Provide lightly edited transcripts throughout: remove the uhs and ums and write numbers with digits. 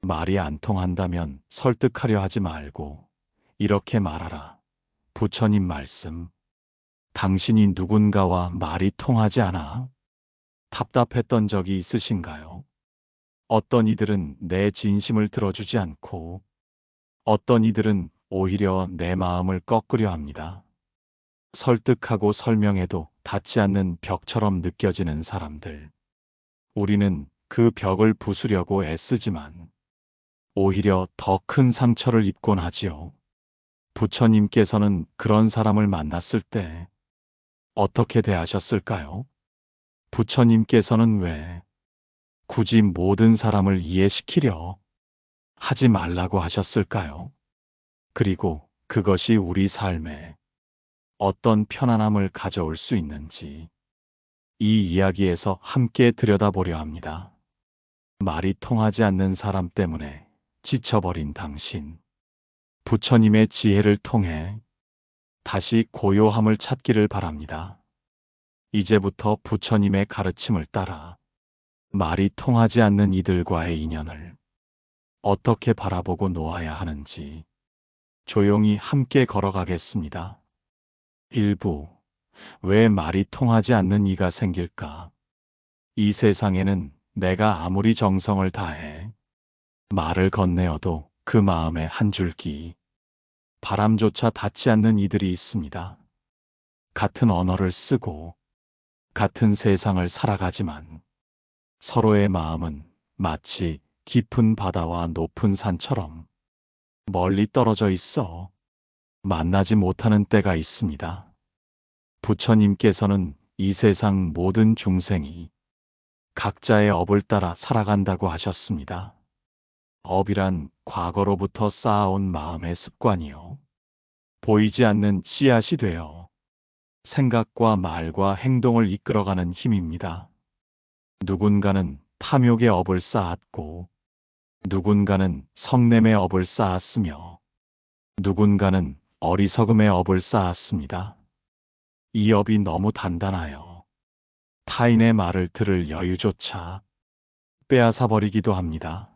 말이 안 통한다면 설득하려 하지 말고 이렇게 말하라. 부처님 말씀. 당신이 누군가와 말이 통하지 않아 답답했던 적이 있으신가요? 어떤 이들은 내 진심을 들어주지 않고 어떤 이들은 오히려 내 마음을 꺾으려 합니다. 설득하고 설명해도 닿지 않는 벽처럼 느껴지는 사람들. 우리는 그 벽을 부수려고 애쓰지만 오히려 더 큰 상처를 입곤 하지요. 부처님께서는 그런 사람을 만났을 때 어떻게 대하셨을까요? 부처님께서는 왜 굳이 모든 사람을 이해시키려 하지 말라고 하셨을까요? 그리고 그것이 우리 삶에 어떤 편안함을 가져올 수 있는지 이 이야기에서 함께 들여다보려 합니다. 말이 통하지 않는 사람 때문에 지쳐버린 당신. 부처님의 지혜를 통해 다시 고요함을 찾기를 바랍니다. 이제부터 부처님의 가르침을 따라 말이 통하지 않는 이들과의 인연을 어떻게 바라보고 놓아야 하는지 조용히 함께 걸어가겠습니다. 1부. 왜 말이 통하지 않는 이가 생길까? 이 세상에는 내가 아무리 정성을 다해 말을 건네어도 그 마음에 한 줄기 바람조차 닿지 않는 이들이 있습니다. 같은 언어를 쓰고 같은 세상을 살아가지만 서로의 마음은 마치 깊은 바다와 높은 산처럼 멀리 떨어져 있어 만나지 못하는 때가 있습니다. 부처님께서는 이 세상 모든 중생이 각자의 업을 따라 살아간다고 하셨습니다. 업이란 과거로부터 쌓아온 마음의 습관이요. 보이지 않는 씨앗이 되어 생각과 말과 행동을 이끌어가는 힘입니다. 누군가는 탐욕의 업을 쌓았고 누군가는 성냄의 업을 쌓았으며 누군가는 어리석음의 업을 쌓았습니다. 이 업이 너무 단단하여 타인의 말을 들을 여유조차 빼앗아 버리기도 합니다.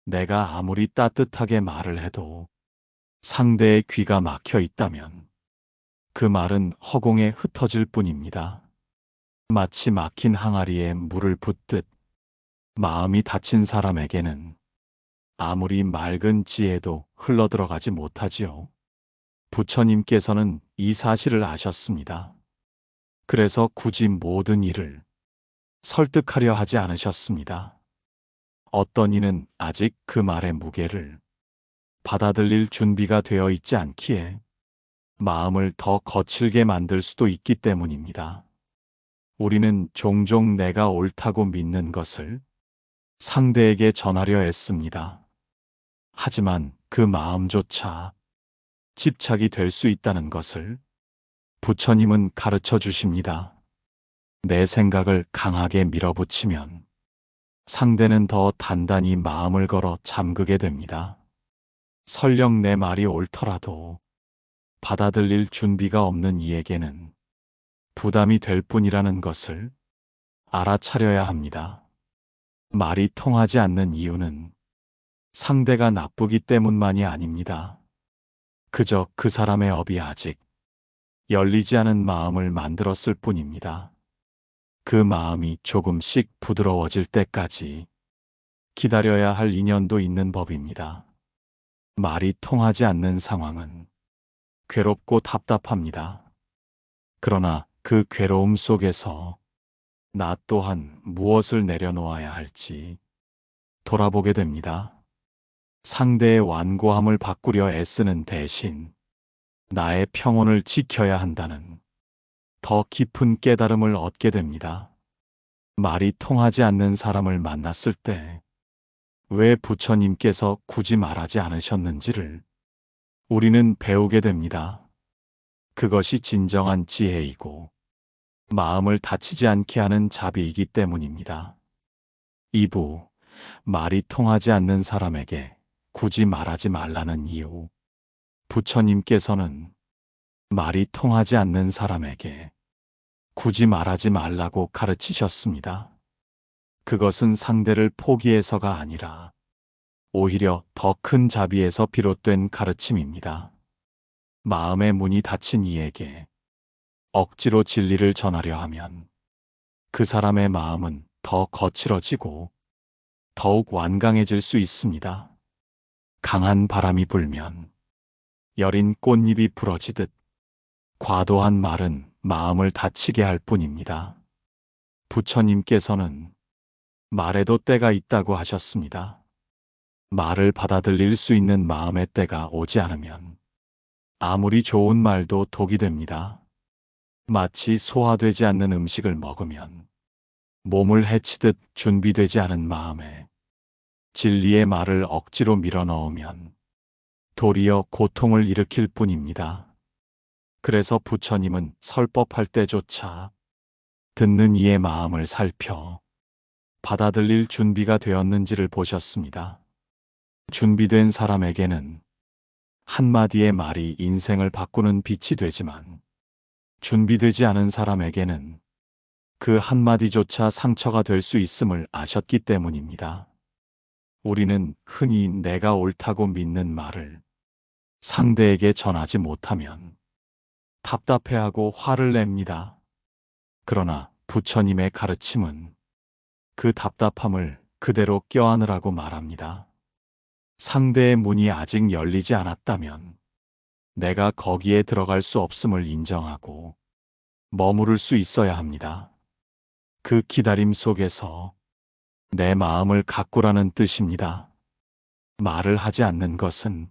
내가 아무리 따뜻하게 말을 해도 상대의 귀가 막혀 있다면 그 말은 허공에 흩어질 뿐입니다. 마치 막힌 항아리에 물을 붓듯 마음이 닫힌 사람에게는 아무리 맑은 지혜도 흘러들어가지 못하지요. 부처님께서는 이 사실을 아셨습니다. 그래서 굳이 모든 일을 설득하려 하지 않으셨습니다. 어떤 이는 아직 그 말의 무게를 받아들일 준비가 되어 있지 않기에 마음을 더 거칠게 만들 수도 있기 때문입니다. 우리는 종종 내가 옳다고 믿는 것을 상대에게 전하려 애씁니다. 하지만 그 마음조차 집착이 될 수 있다는 것을 부처님은 가르쳐 주십니다. 내 생각을 강하게 밀어붙이면 상대는 더 단단히 마음을 걸어 잠그게 됩니다. 설령 내 말이 옳더라도 받아들일 준비가 없는 이에게는 부담이 될 뿐이라는 것을 알아차려야 합니다. 말이 통하지 않는 이유는 상대가 나쁘기 때문만이 아닙니다. 그저 그 사람의 업이 아직 열리지 않은 마음을 만들었을 뿐입니다. 그 마음이 조금씩 부드러워질 때까지 기다려야 할 인연도 있는 법입니다. 말이 통하지 않는 상황은 괴롭고 답답합니다. 그러나 그 괴로움 속에서 나 또한 무엇을 내려놓아야 할지 돌아보게 됩니다. 상대의 완고함을 바꾸려 애쓰는 대신 나의 평온을 지켜야 한다는 더 깊은 깨달음을 얻게 됩니다. 말이 통하지 않는 사람을 만났을 때 왜 부처님께서 굳이 말하지 않으셨는지를 우리는 배우게 됩니다. 그것이 진정한 지혜이고 마음을 다치지 않게 하는 자비이기 때문입니다. 2부. 말이 통하지 않는 사람에게 굳이 말하지 말라는 이유. 부처님께서는 말이 통하지 않는 사람에게 굳이 말하지 말라고 가르치셨습니다. 그것은 상대를 포기해서가 아니라 오히려 더 큰 자비에서 비롯된 가르침입니다. 마음의 문이 닫힌 이에게 억지로 진리를 전하려 하면 그 사람의 마음은 더 거칠어지고 더욱 완강해질 수 있습니다. 강한 바람이 불면 여린 꽃잎이 부러지듯 과도한 말은 마음을 다치게 할 뿐입니다. 부처님께서는 말에도 때가 있다고 하셨습니다. 말을 받아들일 수 있는 마음의 때가 오지 않으면 아무리 좋은 말도 독이 됩니다. 마치 소화되지 않는 음식을 먹으면 몸을 해치듯 준비되지 않은 마음에 진리의 말을 억지로 밀어넣으면 도리어 고통을 일으킬 뿐입니다. 그래서 부처님은 설법할 때조차 듣는 이의 마음을 살펴 받아들일 준비가 되었는지를 보셨습니다. 준비된 사람에게는 한마디의 말이 인생을 바꾸는 빛이 되지만 준비되지 않은 사람에게는 그 한마디조차 상처가 될 수 있음을 아셨기 때문입니다. 우리는 흔히 내가 옳다고 믿는 말을 상대에게 전하지 못하면 답답해하고 화를 냅니다. 그러나 부처님의 가르침은 그 답답함을 그대로 껴안으라고 말합니다. 상대의 문이 아직 열리지 않았다면 내가 거기에 들어갈 수 없음을 인정하고 머무를 수 있어야 합니다. 그 기다림 속에서 내 마음을 가꾸라는 뜻입니다. 말을 하지 않는 것은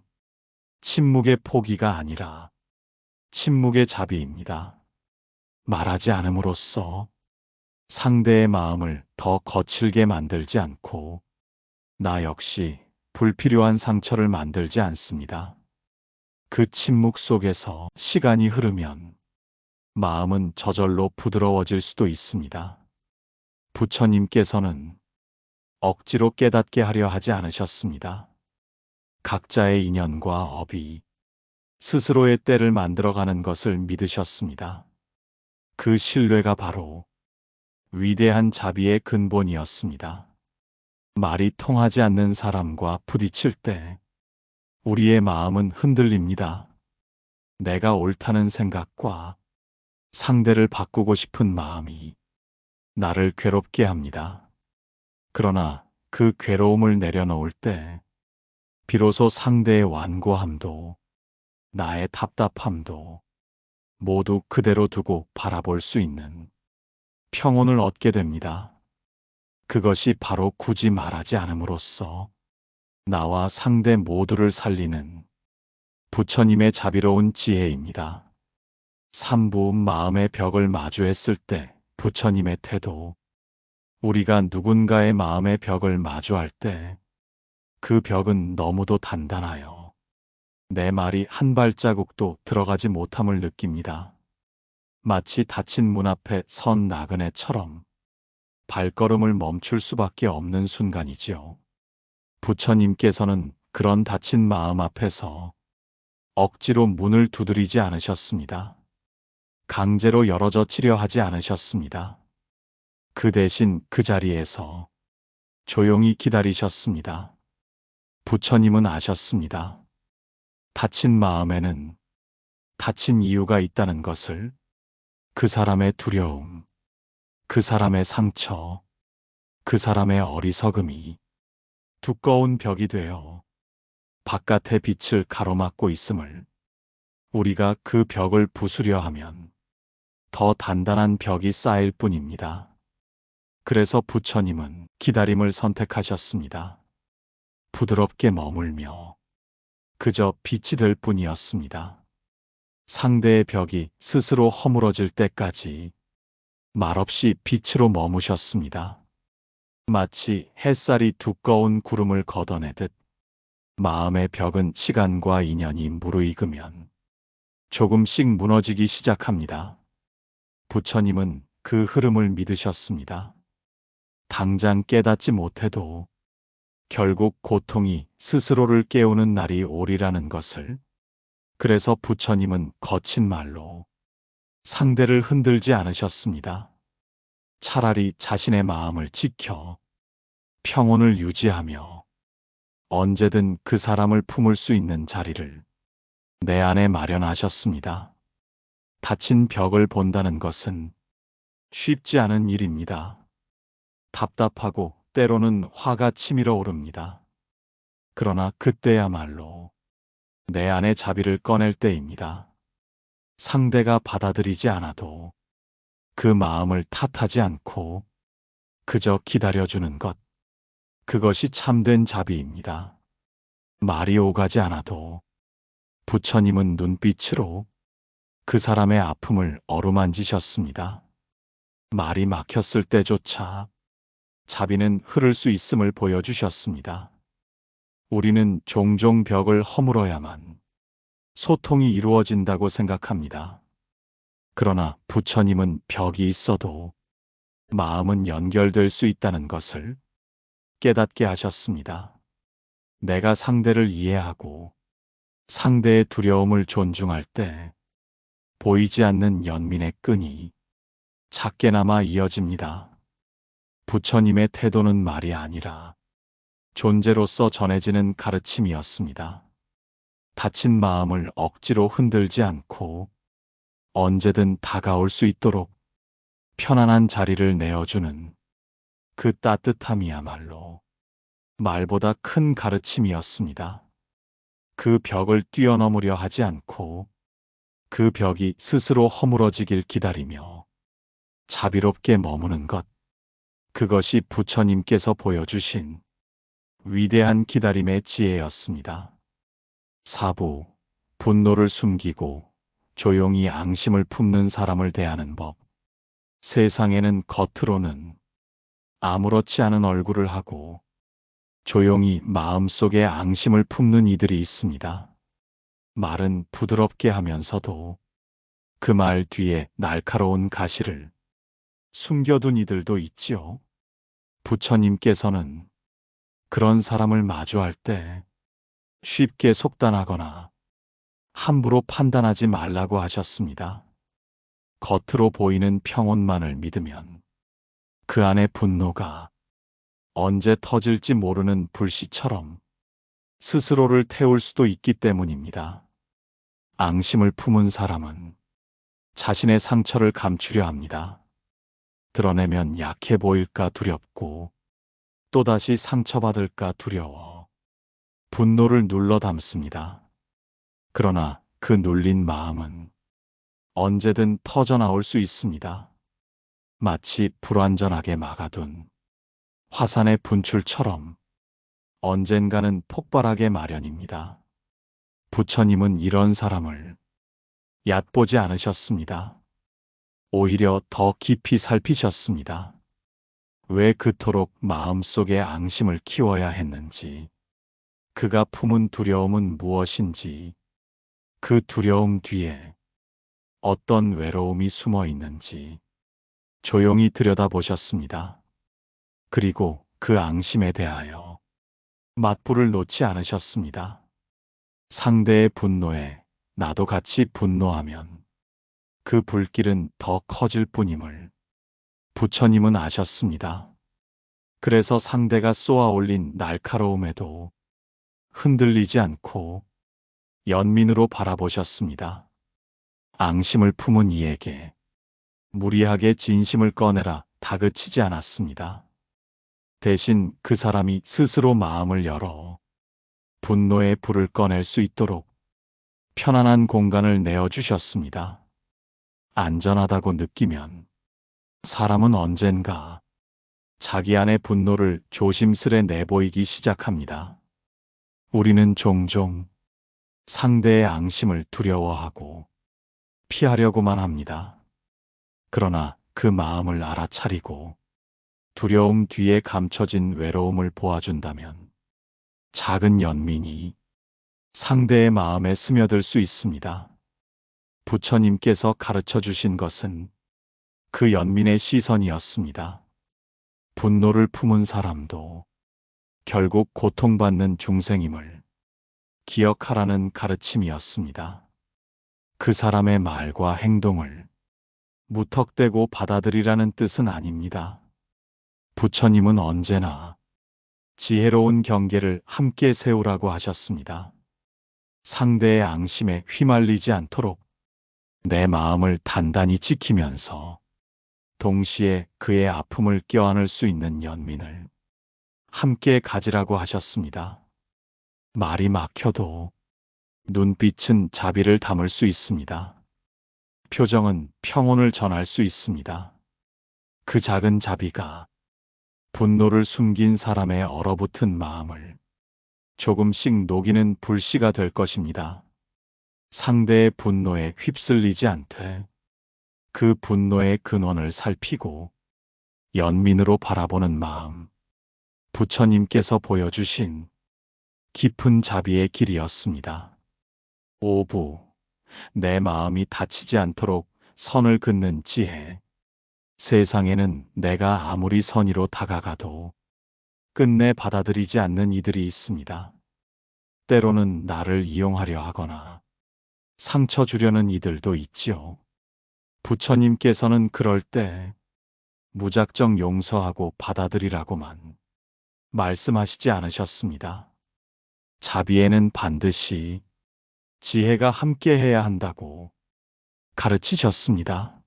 침묵의 포기가 아니라 침묵의 자비입니다. 말하지 않음으로써 상대의 마음을 더 거칠게 만들지 않고 나 역시 불필요한 상처를 만들지 않습니다. 그 침묵 속에서 시간이 흐르면 마음은 저절로 부드러워질 수도 있습니다. 부처님께서는 억지로 깨닫게 하려 하지 않으셨습니다. 각자의 인연과 업이 스스로의 때를 만들어가는 것을 믿으셨습니다. 그 신뢰가 바로 위대한 자비의 근본이었습니다. 말이 통하지 않는 사람과 부딪힐 때 우리의 마음은 흔들립니다. 내가 옳다는 생각과 상대를 바꾸고 싶은 마음이 나를 괴롭게 합니다. 그러나 그 괴로움을 내려놓을 때 비로소 상대의 완고함도 나의 답답함도 모두 그대로 두고 바라볼 수 있는 평온을 얻게 됩니다. 그것이 바로 굳이 말하지 않음으로써 나와 상대 모두를 살리는 부처님의 자비로운 지혜입니다. 3부 마음의 벽을 마주했을 때 부처님의 태도, 우리가 누군가의 마음의 벽을 마주할 때 그 벽은 너무도 단단하여 내 말이 한 발자국도 들어가지 못함을 느낍니다. 마치 닫힌 문 앞에 선 나그네처럼 발걸음을 멈출 수밖에 없는 순간이지요. 부처님께서는 그런 닫힌 마음 앞에서 억지로 문을 두드리지 않으셨습니다. 강제로 열어젖히려 하지 않으셨습니다. 그 대신 그 자리에서 조용히 기다리셨습니다. 부처님은 아셨습니다. 닫힌 마음에는 닫힌 이유가 있다는 것을, 그 사람의 두려움, 그 사람의 상처, 그 사람의 어리석음이 두꺼운 벽이 되어 바깥의 빛을 가로막고 있음을, 우리가 그 벽을 부수려 하면 더 단단한 벽이 쌓일 뿐입니다. 그래서 부처님은 기다림을 선택하셨습니다. 부드럽게 머물며 그저 빛이 될 뿐이었습니다. 상대의 벽이 스스로 허물어질 때까지 말없이 빛으로 머무셨습니다. 마치 햇살이 두꺼운 구름을 걷어내듯 마음의 벽은 시간과 인연이 무르익으면 조금씩 무너지기 시작합니다. 부처님은 그 흐름을 믿으셨습니다. 당장 깨닫지 못해도 결국 고통이 스스로를 깨우는 날이 오리라는 것을. 그래서 부처님은 거친 말로 상대를 흔들지 않으셨습니다. 차라리 자신의 마음을 지켜 평온을 유지하며 언제든 그 사람을 품을 수 있는 자리를 내 안에 마련하셨습니다. 닫힌 벽을 본다는 것은 쉽지 않은 일입니다. 답답하고 때로는 화가 치밀어 오릅니다. 그러나 그때야말로 내 안의 자비를 꺼낼 때입니다. 상대가 받아들이지 않아도 그 마음을 탓하지 않고 그저 기다려주는 것. 그것이 참된 자비입니다. 말이 오가지 않아도 부처님은 눈빛으로 그 사람의 아픔을 어루만지셨습니다. 말이 막혔을 때조차 자비는 흐를 수 있음을 보여주셨습니다. 우리는 종종 벽을 허물어야만 소통이 이루어진다고 생각합니다. 그러나 부처님은 벽이 있어도 마음은 연결될 수 있다는 것을 깨닫게 하셨습니다. 내가 상대를 이해하고 상대의 두려움을 존중할 때 보이지 않는 연민의 끈이 작게나마 이어집니다. 부처님의 태도는 말이 아니라 존재로서 전해지는 가르침이었습니다. 다친 마음을 억지로 흔들지 않고 언제든 다가올 수 있도록 편안한 자리를 내어주는 그 따뜻함이야말로 말보다 큰 가르침이었습니다. 그 벽을 뛰어넘으려 하지 않고 그 벽이 스스로 허물어지길 기다리며 자비롭게 머무는 것. 그것이 부처님께서 보여주신 위대한 기다림의 지혜였습니다. 사부, 분노를 숨기고 조용히 앙심을 품는 사람을 대하는 법. 세상에는 겉으로는 아무렇지 않은 얼굴을 하고 조용히 마음속에 앙심을 품는 이들이 있습니다. 말은 부드럽게 하면서도 그 말 뒤에 날카로운 가시를 숨겨둔 이들도 있지요. 부처님께서는 그런 사람을 마주할 때 쉽게 속단하거나 함부로 판단하지 말라고 하셨습니다. 겉으로 보이는 평온만을 믿으면 그 안의 분노가 언제 터질지 모르는 불씨처럼 스스로를 태울 수도 있기 때문입니다. 앙심을 품은 사람은 자신의 상처를 감추려 합니다. 드러내면 약해 보일까 두렵고 또다시 상처받을까 두려워 분노를 눌러 담습니다. 그러나 그 눌린 마음은 언제든 터져나올 수 있습니다. 마치 불완전하게 막아둔 화산의 분출처럼 언젠가는 폭발하게 마련입니다. 부처님은 이런 사람을 얕보지 않으셨습니다. 오히려 더 깊이 살피셨습니다. 왜 그토록 마음속에 앙심을 키워야 했는지, 그가 품은 두려움은 무엇인지, 그 두려움 뒤에 어떤 외로움이 숨어 있는지 조용히 들여다보셨습니다. 그리고 그 앙심에 대하여 맞불을 놓지 않으셨습니다. 상대의 분노에 나도 같이 분노하면 그 불길은 더 커질 뿐임을 부처님은 아셨습니다. 그래서 상대가 쏘아 올린 날카로움에도 흔들리지 않고 연민으로 바라보셨습니다. 앙심을 품은 이에게 무리하게 진심을 꺼내라 다그치지 않았습니다. 대신 그 사람이 스스로 마음을 열어 분노의 불을 꺼낼 수 있도록 편안한 공간을 내어주셨습니다. 안전하다고 느끼면 사람은 언젠가 자기 안의 분노를 조심스레 내보이기 시작합니다. 우리는 종종 상대의 앙심을 두려워하고 피하려고만 합니다. 그러나 그 마음을 알아차리고 두려움 뒤에 감춰진 외로움을 보아준다면 작은 연민이 상대의 마음에 스며들 수 있습니다. 부처님께서 가르쳐 주신 것은 그 연민의 시선이었습니다. 분노를 품은 사람도 결국 고통받는 중생임을 기억하라는 가르침이었습니다. 그 사람의 말과 행동을 무턱대고 받아들이라는 뜻은 아닙니다. 부처님은 언제나 지혜로운 경계를 함께 세우라고 하셨습니다. 상대의 앙심에 휘말리지 않도록 내 마음을 단단히 지키면서 동시에 그의 아픔을 껴안을 수 있는 연민을 함께 가지라고 하셨습니다. 말이 막혀도 눈빛은 자비를 담을 수 있습니다. 표정은 평온을 전할 수 있습니다. 그 작은 자비가 분노를 숨긴 사람의 얼어붙은 마음을 조금씩 녹이는 불씨가 될 것입니다. 상대의 분노에 휩쓸리지 않되 그 분노의 근원을 살피고 연민으로 바라보는 마음, 부처님께서 보여주신 깊은 자비의 길이었습니다. 5부, 내 마음이 다치지 않도록 선을 긋는 지혜. 세상에는 내가 아무리 선의로 다가가도 끝내 받아들이지 않는 이들이 있습니다. 때로는 나를 이용하려 하거나 상처 주려는 이들도 있지요. 부처님께서는 그럴 때 무작정 용서하고 받아들이라고만 말씀하시지 않으셨습니다. 자비에는 반드시 지혜가 함께해야 한다고 가르치셨습니다.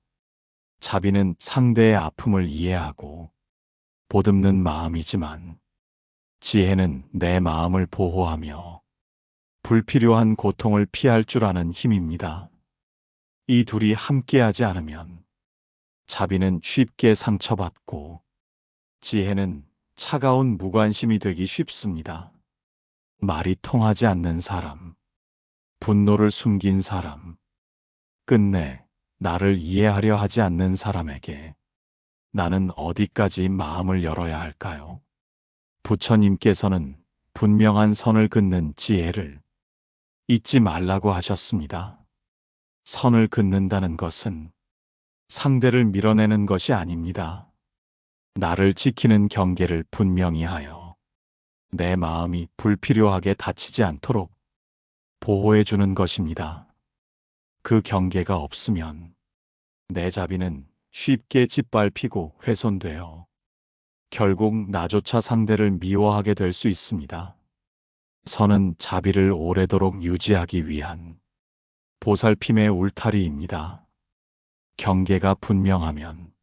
자비는 상대의 아픔을 이해하고 보듬는 마음이지만 지혜는 내 마음을 보호하며 불필요한 고통을 피할 줄 아는 힘입니다. 이 둘이 함께하지 않으면 자비는 쉽게 상처받고 지혜는 차가운 무관심이 되기 쉽습니다. 말이 통하지 않는 사람, 분노를 숨긴 사람, 끝내 나를 이해하려 하지 않는 사람에게 나는 어디까지 마음을 열어야 할까요? 부처님께서는 분명한 선을 긋는 지혜를 잊지 말라고 하셨습니다. 선을 긋는다는 것은 상대를 밀어내는 것이 아닙니다. 나를 지키는 경계를 분명히 하여 내 마음이 불필요하게 다치지 않도록 보호해 주는 것입니다. 그 경계가 없으면 내 자비는 쉽게 짓밟히고 훼손되어 결국 나조차 상대를 미워하게 될 수 있습니다. 선은 자비를 오래도록 유지하기 위한 보살핌의 울타리입니다. 경계가 분명하면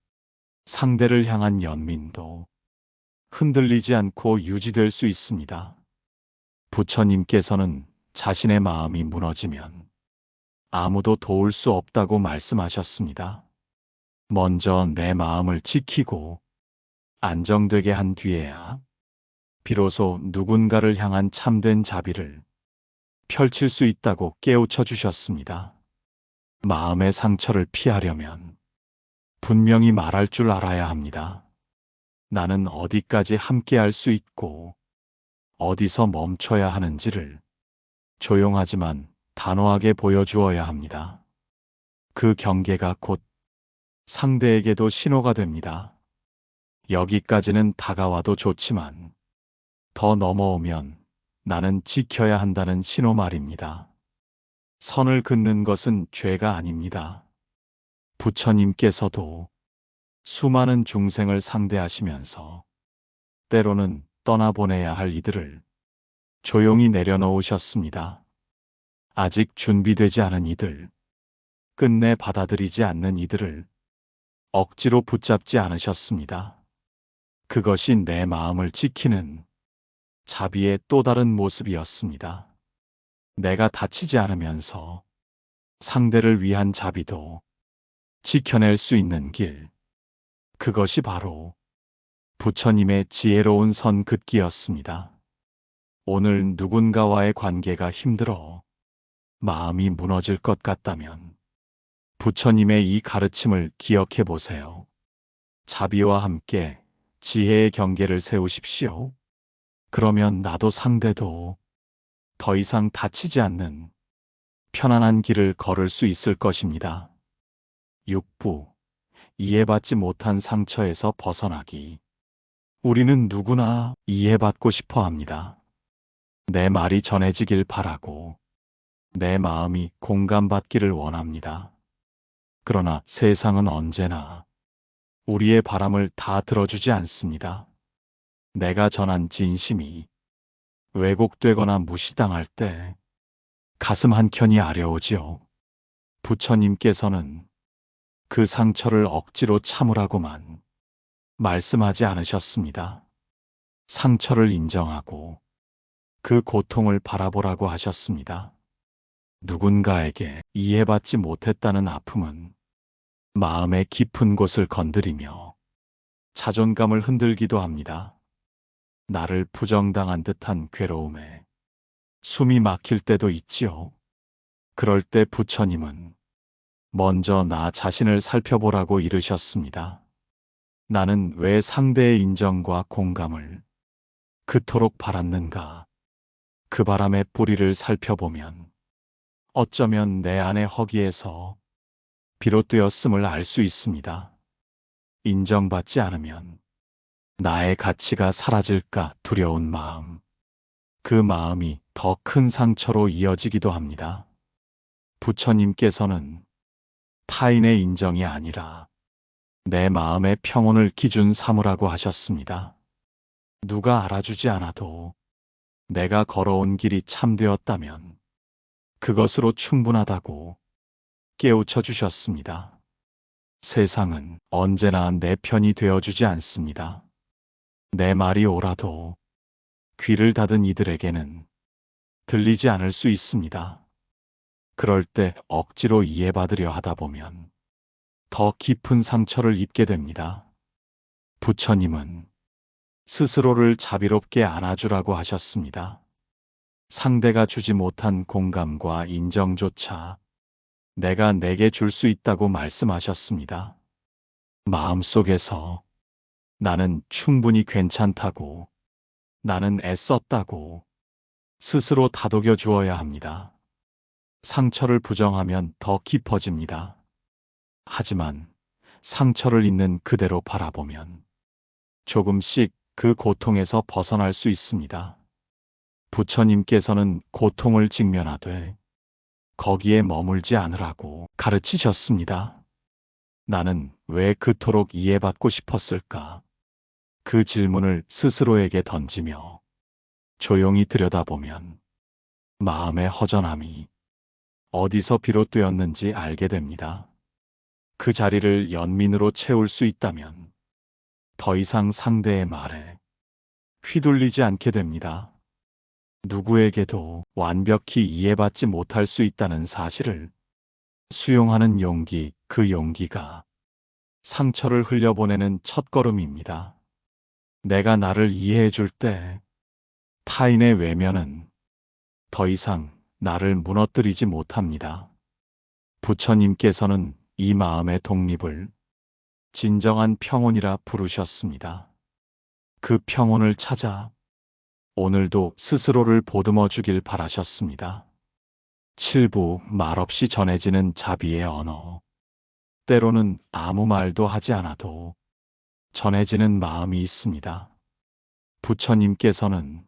상대를 향한 연민도 흔들리지 않고 유지될 수 있습니다. 부처님께서는 자신의 마음이 무너지면 아무도 도울 수 없다고 말씀하셨습니다. 먼저 내 마음을 지키고 안정되게 한 뒤에야 비로소 누군가를 향한 참된 자비를 펼칠 수 있다고 깨우쳐 주셨습니다. 마음의 상처를 피하려면 분명히 말할 줄 알아야 합니다. 나는 어디까지 함께할 수 있고 어디서 멈춰야 하는지를 조용하지만 단호하게 보여주어야 합니다. 그 경계가 곧 상대에게도 신호가 됩니다. 여기까지는 다가와도 좋지만 더 넘어오면 나는 지켜야 한다는 신호 말입니다. 선을 긋는 것은 죄가 아닙니다. 부처님께서도 수많은 중생을 상대하시면서 때로는 떠나보내야 할 이들을 조용히 내려놓으셨습니다. 아직 준비되지 않은 이들, 끝내 받아들이지 않는 이들을 억지로 붙잡지 않으셨습니다. 그것이 내 마음을 지키는 자비의 또 다른 모습이었습니다. 내가 다치지 않으면서 상대를 위한 자비도 지켜낼 수 있는 길, 그것이 바로 부처님의 지혜로운 선 긋기였습니다. 오늘 누군가와의 관계가 힘들어 마음이 무너질 것 같다면 부처님의 이 가르침을 기억해 보세요. 자비와 함께 지혜의 경계를 세우십시오. 그러면 나도 상대도 더 이상 다치지 않는 편안한 길을 걸을 수 있을 것입니다. 6부, 이해받지 못한 상처에서 벗어나기. 우리는 누구나 이해받고 싶어 합니다. 내 말이 전해지길 바라고 내 마음이 공감받기를 원합니다. 그러나 세상은 언제나 우리의 바람을 다 들어주지 않습니다. 내가 전한 진심이 왜곡되거나 무시당할 때 가슴 한켠이 아려오지요. 부처님께서는 그 상처를 억지로 참으라고만 말씀하지 않으셨습니다. 상처를 인정하고 그 고통을 바라보라고 하셨습니다. 누군가에게 이해받지 못했다는 아픔은 마음의 깊은 곳을 건드리며 자존감을 흔들기도 합니다. 나를 부정당한 듯한 괴로움에 숨이 막힐 때도 있지요. 그럴 때 부처님은 먼저 나 자신을 살펴보라고 이르셨습니다. 나는 왜 상대의 인정과 공감을 그토록 바랐는가? 그 바람의 뿌리를 살펴보면 어쩌면 내 안의 허기에서 비롯되었음을 알 수 있습니다. 인정받지 않으면 나의 가치가 사라질까 두려운 마음, 그 마음이 더 큰 상처로 이어지기도 합니다. 부처님께서는 타인의 인정이 아니라 내 마음의 평온을 기준 삼으라고 하셨습니다. 누가 알아주지 않아도 내가 걸어온 길이 참되었다면 그것으로 충분하다고 깨우쳐 주셨습니다. 세상은 언제나 내 편이 되어주지 않습니다. 내 말이 옳아도 귀를 닫은 이들에게는 들리지 않을 수 있습니다. 그럴 때 억지로 이해받으려 하다 보면 더 깊은 상처를 입게 됩니다. 부처님은 스스로를 자비롭게 안아주라고 하셨습니다. 상대가 주지 못한 공감과 인정조차 내가 내게 줄 수 있다고 말씀하셨습니다. 마음속에서 나는 충분히 괜찮다고, 나는 애썼다고 스스로 다독여 주어야 합니다. 상처를 부정하면 더 깊어집니다. 하지만 상처를 있는 그대로 바라보면 조금씩 그 고통에서 벗어날 수 있습니다. 부처님께서는 고통을 직면하되 거기에 머물지 않으라고 가르치셨습니다. 나는 왜 그토록 이해받고 싶었을까? 그 질문을 스스로에게 던지며 조용히 들여다보면 마음의 허전함이 어디서 비롯되었는지 알게 됩니다. 그 자리를 연민으로 채울 수 있다면 더 이상 상대의 말에 휘둘리지 않게 됩니다. 누구에게도 완벽히 이해받지 못할 수 있다는 사실을 수용하는 용기, 그 용기가 상처를 흘려보내는 첫걸음입니다. 내가 나를 이해해 줄 때 타인의 외면은 더 이상 나를 무너뜨리지 못합니다. 부처님께서는 이 마음의 독립을 진정한 평온이라 부르셨습니다. 그 평온을 찾아 오늘도 스스로를 보듬어 주길 바라셨습니다. 7부 말없이 전해지는 자비의 언어. 때로는 아무 말도 하지 않아도 전해지는 마음이 있습니다. 부처님께서는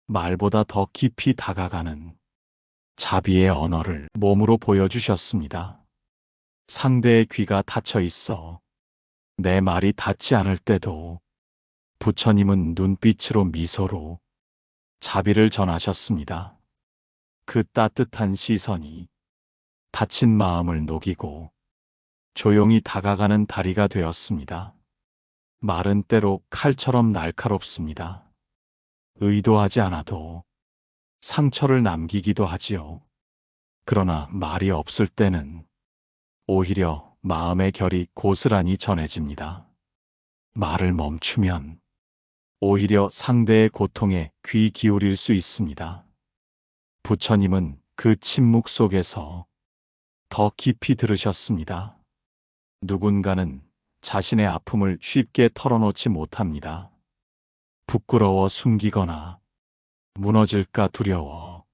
말보다 더 깊이 다가가는 자비의 언어를 몸으로 보여주셨습니다. 상대의 귀가 닫혀 있어 내 말이 닿지 않을 때도 부처님은 눈빛으로 미소로 자비를 전하셨습니다. 그 따뜻한 시선이 다친 마음을 녹이고 조용히 다가가는 다리가 되었습니다. 말은 때로 칼처럼 날카롭습니다. 의도하지 않아도 상처를 남기기도 하지요. 그러나 말이 없을 때는 오히려 마음의 결이 고스란히 전해집니다. 말을 멈추면 오히려 상대의 고통에 귀 기울일 수 있습니다. 부처님은 그 침묵 속에서 더 깊이 들으셨습니다. 누군가는 자신의 아픔을 쉽게 털어놓지 못합니다. 부끄러워 숨기거나 무너질까 두려워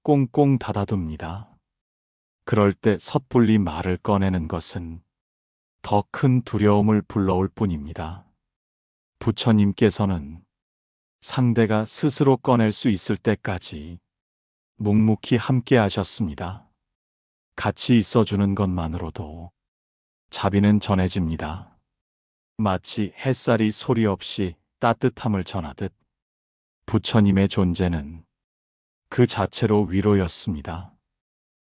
꽁꽁 닫아둡니다. 그럴 때 섣불리 말을 꺼내는 것은 더 큰 두려움을 불러올 뿐입니다. 부처님께서는 상대가 스스로 꺼낼 수 있을 때까지 묵묵히 함께 하셨습니다. 같이 있어주는 것만으로도 자비는 전해집니다. 마치 햇살이 소리 없이 따뜻함을 전하듯 부처님의 존재는 그 자체로 위로였습니다.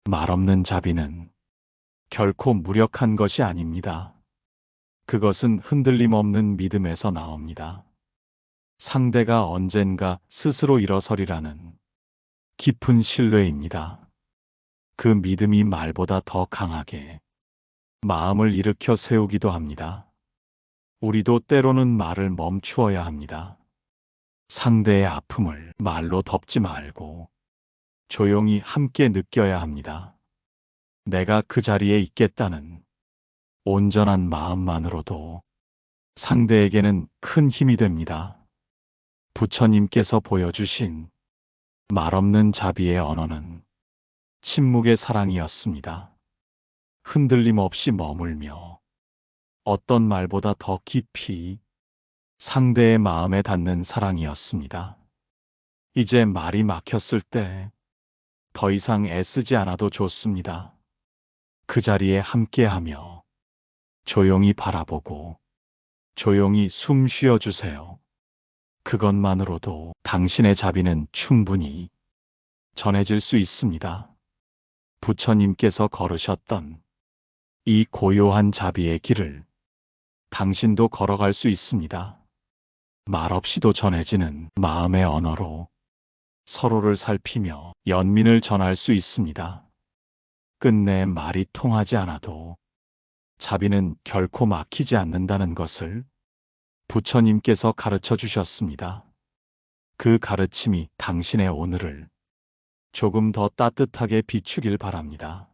말없는 자비는 결코 무력한 것이 아닙니다. 그것은 흔들림 없는 믿음에서 나옵니다. 상대가 언젠가 스스로 일어서리라는 깊은 신뢰입니다. 그 믿음이 말보다 더 강하게 마음을 일으켜 세우기도 합니다. 우리도 때로는 말을 멈추어야 합니다. 상대의 아픔을 말로 덮지 말고 조용히 함께 느껴야 합니다. 내가 그 자리에 있겠다는 온전한 마음만으로도 상대에게는 큰 힘이 됩니다. 부처님께서 보여주신 말없는 자비의 언어는 침묵의 사랑이었습니다. 흔들림 없이 머물며 어떤 말보다 더 깊이 상대의 마음에 닿는 사랑이었습니다. 이제 말이 막혔을 때 더 이상 애쓰지 않아도 좋습니다. 그 자리에 함께하며 조용히 바라보고 조용히 숨 쉬어주세요. 그것만으로도 당신의 자비는 충분히 전해질 수 있습니다. 부처님께서 걸으셨던 이 고요한 자비의 길을 당신도 걸어갈 수 있습니다. 말없이도 전해지는 마음의 언어로 서로를 살피며 연민을 전할 수 있습니다. 끝내 말이 통하지 않아도 자비는 결코 막히지 않는다는 것을 부처님께서 가르쳐 주셨습니다. 그 가르침이 당신의 오늘을 조금 더 따뜻하게 비추길 바랍니다.